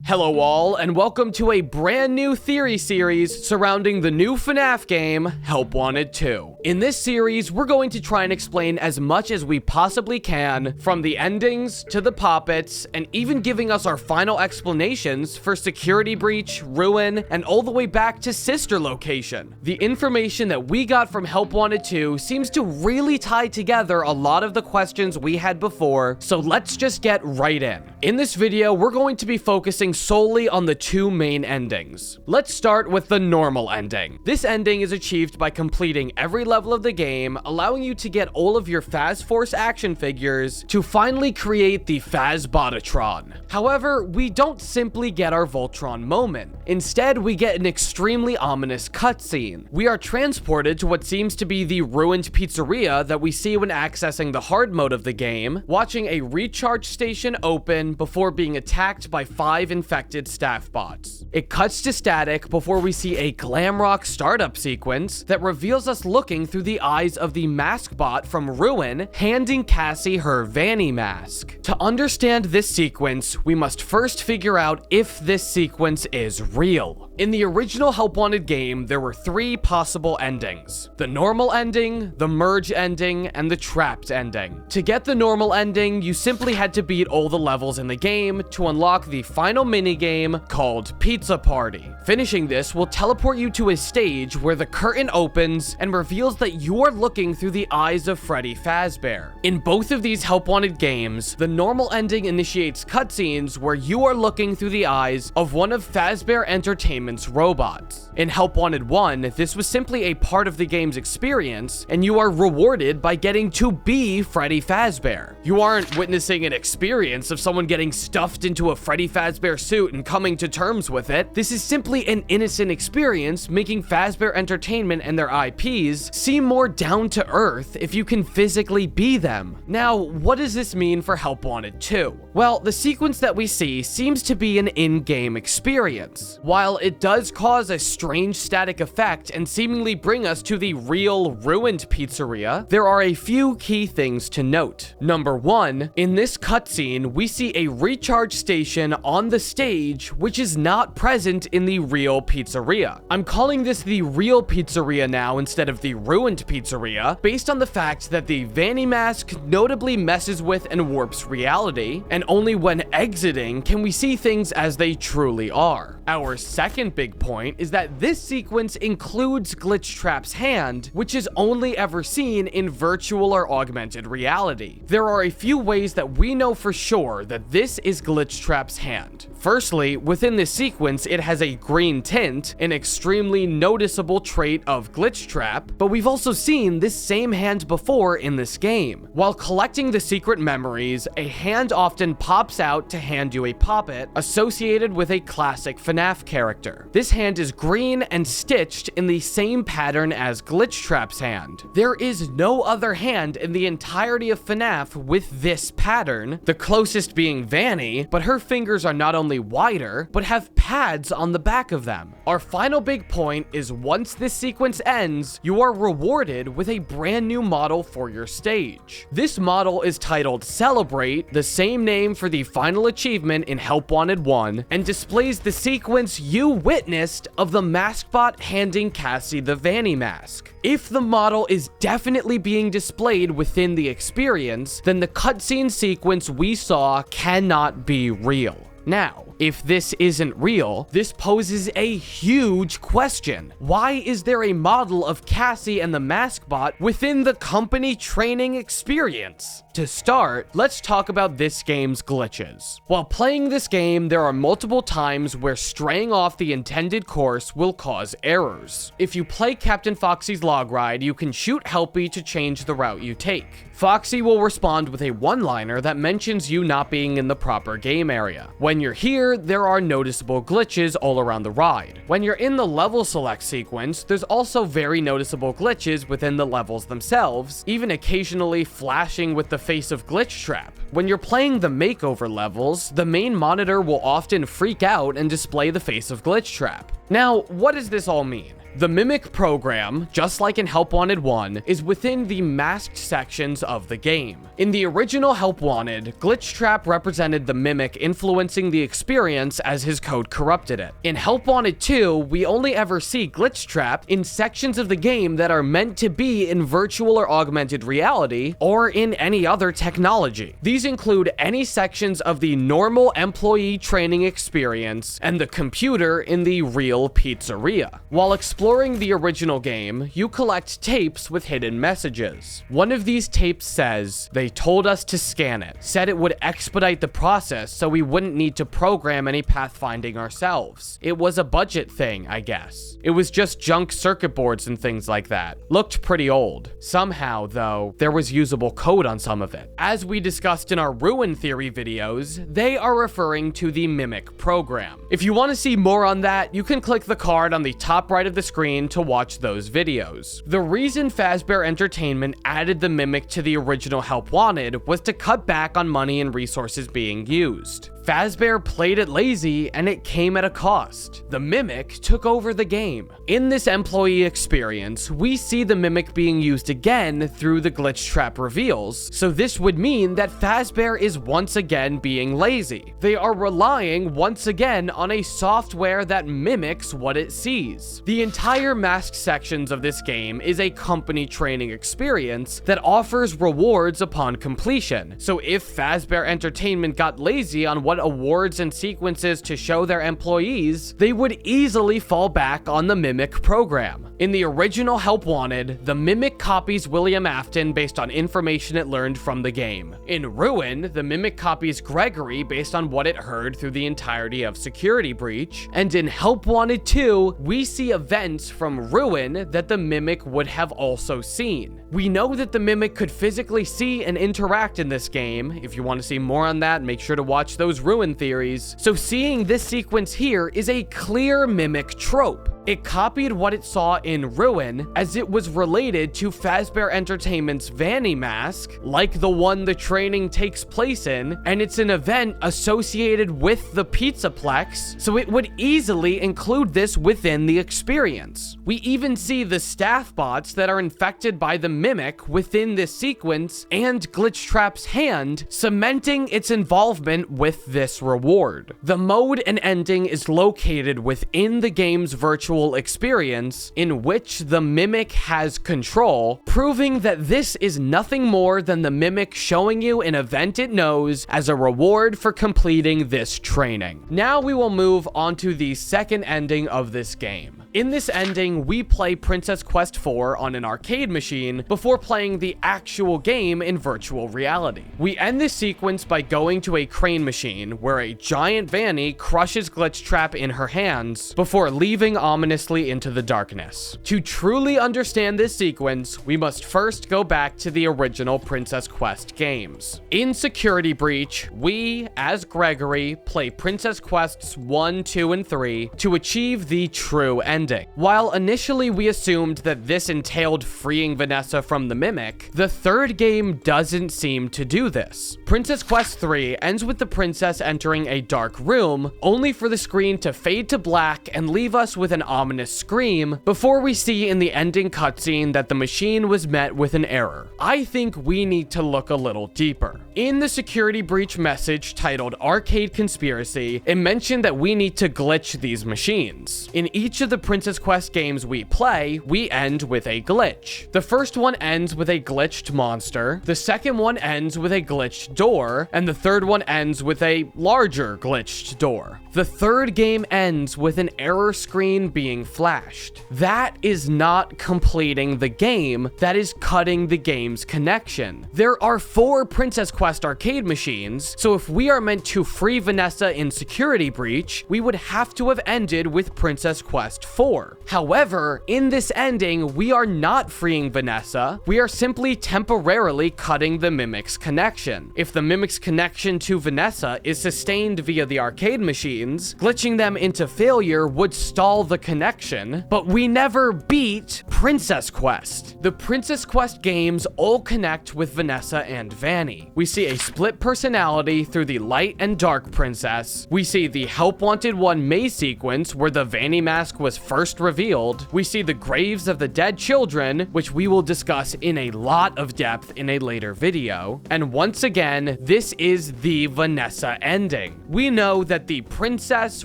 Hello all, and welcome to a brand new theory series surrounding the new FNaF game, Help Wanted 2. In this series, we're going to try and explain as much as we possibly can, from the endings to the poppets, and even giving us our final explanations for Security Breach, Ruin, and all the way back to Sister Location. The information that we got from Help Wanted 2 seems to really tie together a lot of the questions we had before, so let's just get right in. In this video, we're going to be focusing solely on the two main endings. Let's start with the normal ending. This ending is achieved by completing every level of the game, allowing you to get all of your Faz Force action figures to finally create the Fazbotatron. However, we don't simply get our Voltron moment. Instead, we get an extremely ominous cutscene. We are transported to what seems to be the ruined pizzeria that we see when accessing the hard mode of the game, watching a recharge station open before being attacked by 5 infected staff bots. It cuts to static before we see a glam rock startup sequence that reveals us looking through the eyes of the mask bot from Ruin, handing Cassie her Vanny mask. To understand this sequence, we must first figure out if this sequence is real. In the original Help Wanted game, there were 3 possible endings: the normal ending, the merge ending, and the trapped ending. To get the normal ending, you simply had to beat all the levels in the game to unlock the final minigame called Pizza Party. Finishing this will teleport you to a stage where the curtain opens and reveals that you're looking through the eyes of Freddy Fazbear. In both of these Help Wanted games, the normal ending initiates cutscenes where you are looking through the eyes of one of Fazbear Entertainment's robots. In Help Wanted 1, this was simply a part of the game's experience, and you are rewarded by getting to be Freddy Fazbear. You aren't witnessing an experience of someone getting stuffed into a Freddy Fazbear suit and coming to terms with it. This is simply an innocent experience, making Fazbear Entertainment and their IPs seem more down to earth if you can physically be them. Now, what does this mean for Help Wanted 2? Well, the sequence that we see seems to be an in-game experience. While it does cause a strange static effect and seemingly bring us to the real ruined pizzeria, there are a few key things to note. Number 1, in this cutscene, we see a recharge station on the stage which is not present in the real pizzeria. I'm calling this the real pizzeria now instead of the ruined pizzeria, based on the fact that the Vanny mask notably messes with and warps reality, and only when exiting can we see things as they truly are. Our second big point is that this sequence includes Glitchtrap's hand, which is only ever seen in virtual or augmented reality. There are a few ways that we know for sure that this is Glitchtrap's hand. Firstly, within this sequence, it has a green tint, an extremely noticeable trait of Glitchtrap, but we've also seen this same hand before in this game. While collecting the secret memories, a hand often pops out to hand you a poppet associated with a classic FNaF character. This hand is green and stitched in the same pattern as Glitchtrap's hand. There is no other hand in the entirety of FNaF with this pattern, the closest being Vanny, but her fingers are not only wider, but have pads on the back of them. Our final big point is once this sequence ends, you are rewarded with a brand new model for your stage. This model is titled Celebrate, the same name for the final achievement in Help Wanted 1, and displays the sequence you witnessed of the mask bot handing Cassie the Vanny mask. If the model is definitely being displayed within the experience, then the cutscene sequence we saw cannot be real. Now, if this isn't real, this poses a huge question. Why is there a model of Cassie and the mask bot within the company training experience? To start, let's talk about this game's glitches. While playing this game, there are multiple times where straying off the intended course will cause errors. If you play Captain Foxy's log ride, you can shoot Helpy to change the route you take. Foxy will respond with a one-liner that mentions you not being in the proper game area. When you're here, there are noticeable glitches all around the ride. When you're in the level select sequence, there's also very noticeable glitches within the levels themselves, even occasionally flashing with the face of Glitchtrap. When you're playing the makeover levels, the main monitor will often freak out and display the face of Glitchtrap. Now, what does this all mean? The Mimic program, just like in Help Wanted 1, is within the masked sections of the game. In the original Help Wanted, Glitchtrap represented the Mimic influencing the experience as his code corrupted it. In Help Wanted 2, we only ever see Glitchtrap in sections of the game that are meant to be in virtual or augmented reality, or in any other technology. These include any sections of the normal employee training experience and the computer in the real pizzeria. While exploring the original game, you collect tapes with hidden messages. One of these tapes says, "They told us to scan it, said it would expedite the process so we wouldn't need to program any pathfinding ourselves. It was a budget thing, I guess. It was just junk circuit boards and things like that. Looked pretty old. Somehow, though, there was usable code on some of it." As we discussed in our Ruin Theory videos, they are referring to the Mimic program. If you want to see more on that, you can click the card on the top right of the screen to watch those videos. The reason Fazbear Entertainment added the Mimic to the original Help Wanted was to cut back on money and resources being used. Fazbear played it lazy and it came at a cost. The Mimic took over the game. In this employee experience, we see the Mimic being used again through the Glitchtrap reveals, so this would mean that Fazbear is once again being lazy. They are relying once again on a software that mimics what it sees. The entire masked sections of this game is a company training experience that offers rewards upon completion, so if Fazbear Entertainment got lazy on what awards and sequences to show their employees, they would easily fall back on the Mimic program. In the original Help Wanted, the Mimic copies William Afton based on information it learned from the game. In Ruin, the Mimic copies Gregory based on what it heard through the entirety of Security Breach, and in Help Wanted 2, we see events from Ruin that the Mimic would have also seen. We know that the Mimic could physically see and interact in this game. If you want to see more on that, make sure to watch those Ruin theories. So seeing this sequence here is a clear Mimic trope. It copied what it saw in Ruin, as it was related to Fazbear Entertainment's Vanny mask, like the one the training takes place in, and it's an event associated with the Pizzaplex, so it would easily include this within the experience. We even see the staff bots that are infected by the Mimic within this sequence, and Glitchtrap's hand, cementing its involvement with this reward. The mode and ending is located within the game's virtual experience in which the Mimic has control, proving that this is nothing more than the Mimic showing you an event it knows as a reward for completing this training. Now we will move on to the second ending of this game. In this ending, we play Princess Quest 4 on an arcade machine before playing the actual game in virtual reality. We end this sequence by going to a crane machine where a giant Vanny crushes Glitchtrap in her hands before leaving ominously into the darkness. To truly understand this sequence, we must first go back to the original Princess Quest games. In Security Breach, we, as Gregory, play Princess Quests 1, 2, and 3 to achieve the true ending. While initially we assumed that this entailed freeing Vanessa from the Mimic, the third game doesn't seem to do this. Princess Quest 3 ends with the princess entering a dark room, only for the screen to fade to black and leave us with an ominous scream before we see in the ending cutscene that the machine was met with an error. I think we need to look a little deeper. In the Security Breach message titled Arcade Conspiracy, it mentioned that we need to glitch these machines. In each of the Princess Quest games we play, we end with a glitch. The first one ends with a glitched monster, the second one ends with a glitched door, and the third one ends with a larger glitched door. The third game ends with an error screen being flashed. That is not completing the game, that is cutting the game's connection. There are 4 Princess Quest arcade machines, so if we are meant to free Vanessa in Security Breach, we would have to have ended with Princess Quest 4. However, in this ending, we are not freeing Vanessa, we are simply temporarily cutting the Mimic's connection. If the Mimic's connection to Vanessa is sustained via the arcade machine, cutscenes. Glitching them into failure would stall the connection, but we never beat Princess Quest. The Princess Quest games all connect with Vanessa and Vanny. We see a split personality through the light and dark princess. We see the Help Wanted 1 maze sequence where the Vanny mask was first revealed. We see the graves of the dead children, which we will discuss in a lot of depth in a later video. And once again, this is the Vanessa ending. We know that the princess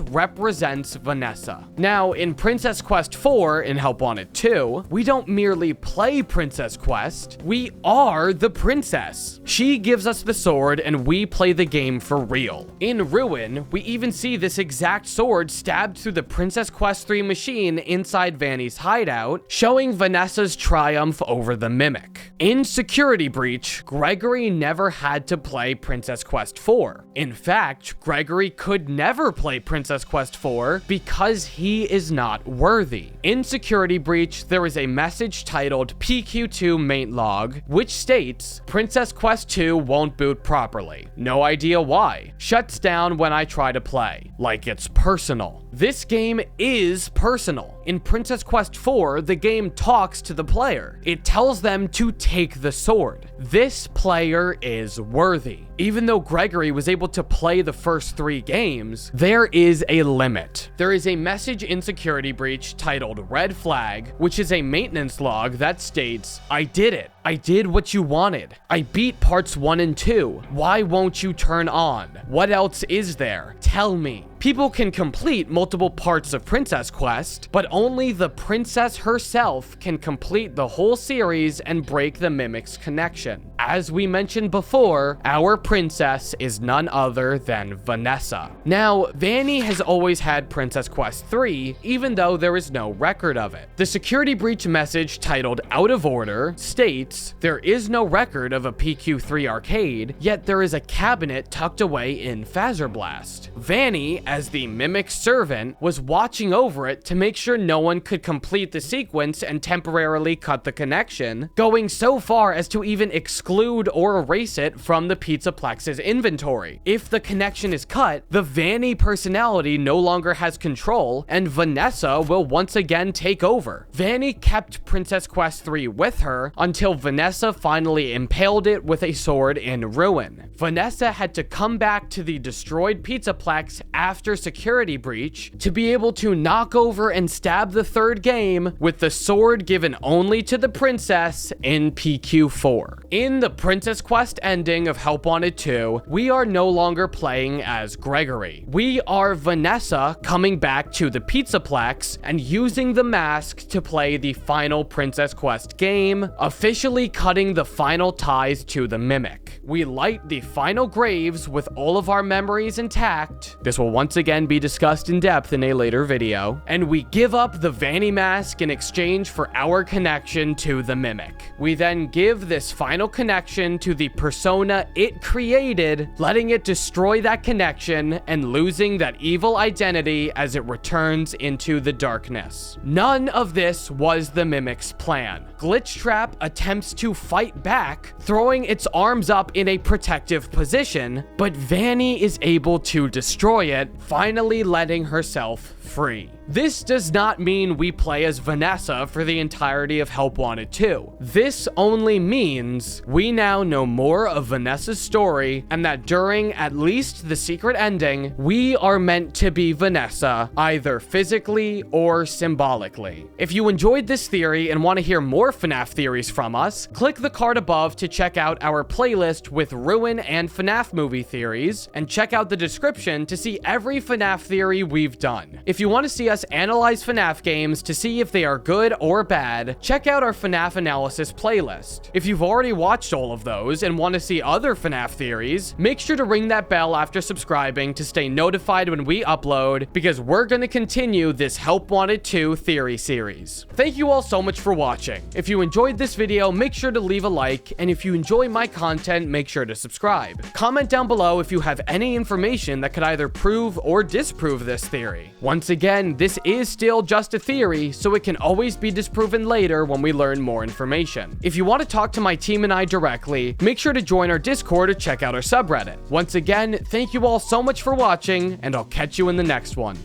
represents Vanessa. Now, in Princess Quest 4 in Help Wanted 2, we don't merely play Princess Quest, we are the princess. She gives us the sword and we play the game for real. In Ruin, we even see this exact sword stabbed through the Princess Quest 3 machine inside Vanny's hideout, showing Vanessa's triumph over the Mimic. In Security Breach, Gregory never had to play Princess Quest 4. In fact, Gregory could never play Princess Quest 4 because he is not worthy. In Security Breach, there is a message titled PQ2 Main Log, which states, Princess Quest 2 won't boot properly. No idea why. Shuts down when I try to play. Like it's personal. This game is personal. In Princess Quest 4, the game talks to the player. It tells them to take the sword. This player is worthy. Even though Gregory was able to play the first 3 games, there is a limit. There is a message in Security Breach titled Red Flag, which is a maintenance log that states, I did it. I did what you wanted. I beat parts 1 and 2. Why won't you turn on? What else is there? Tell me. People can complete multiple parts of Princess Quest, but only the princess herself can complete the whole series and break the Mimic's connection. As we mentioned before, our princess is none other than Vanessa. Now, Vanny has always had Princess Quest 3, even though there is no record of it. The Security Breach message titled Out of Order states, there is no record of a PQ3 arcade, yet there is a cabinet tucked away in Phazerblast. Vanny, as the Mimic servant, was watching over it to make sure no one could complete the sequence and temporarily cut the connection, going so far as to even exclude or erase it from the Pizzaplex's inventory. If the connection is cut, the Vanny personality no longer has control, and Vanessa will once again take over. Vanny kept Princess Quest 3 with her until Vanessa finally impaled it with a sword in Ruin. Vanessa had to come back to the destroyed Pizzaplex after Security Breach to be able to knock over and stab the 3rd game with the sword given only to the princess in PQ4. In the Princess Quest ending of Help Wanted 2, we are no longer playing as Gregory. We are Vanessa coming back to the Pizzaplex and using the mask to play the final Princess Quest game, officially cutting the final ties to the Mimic. We light the final graves with all of our memories intact. This will once again be discussed in depth in a later video. And we give up the Vanny mask in exchange for our connection to the Mimic. We then give this final connection to the persona it created, letting it destroy that connection and losing that evil identity as it returns into the darkness. None of this was the Mimic's plan. Glitchtrap attempts to fight back, throwing its arms up in a protective position, but Vanny is able to destroy it, finally letting herself free. This does not mean we play as Vanessa for the entirety of Help Wanted 2. This only means we now know more of Vanessa's story, and that during at least the secret ending, we are meant to be Vanessa, either physically or symbolically. If you enjoyed this theory and want to hear more FNaF theories from us, click the card above to check out our playlist with Ruin and FNaF movie theories, and check out the description to see every FNaF theory we've done. If you want to see us analyze FNaF games to see if they are good or bad, check out our FNaF analysis playlist. If you've already watched all of those and want to see other FNaF theories, make sure to ring that bell after subscribing to stay notified when we upload, because we're going to continue this Help Wanted 2 theory series. Thank you all so much for watching. If you enjoyed this video, make sure to leave a like, and if you enjoy my content, make sure to subscribe. Comment down below if you have any information that could either prove or disprove this theory. Once again, this this is still just a theory, so it can always be disproven later when we learn more information. If you want to talk to my team and I directly, make sure to join our Discord or check out our subreddit. Once again, thank you all so much for watching, and I'll catch you in the next one.